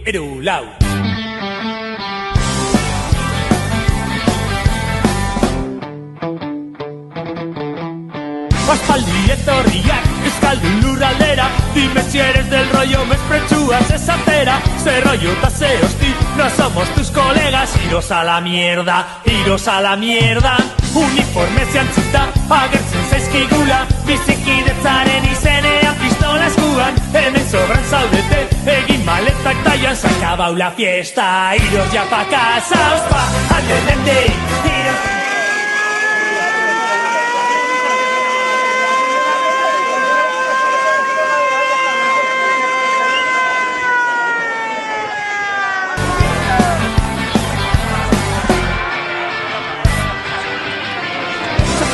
hiru, lau. Aspaldi etorriak euskaldun lurraldera, dime si eres del rollo, me esprechúas esa cera. Se rollo ta se hosti, no somos tus colegas. Iros a la mierda, iros a la mierda. Uniforme zeantzita, agertzen zaizkigula, bizikidetzaren izenean pistola eskuan. Hemen sobran zaudete, egin maletak taian, se acabau la fiesta. Iros ya pa casa, ospa, atendente, iros.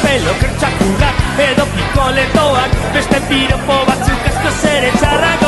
Pelo kertxakurrak edo pikoletoak, beste piropo batzuk askoz ere txarrago.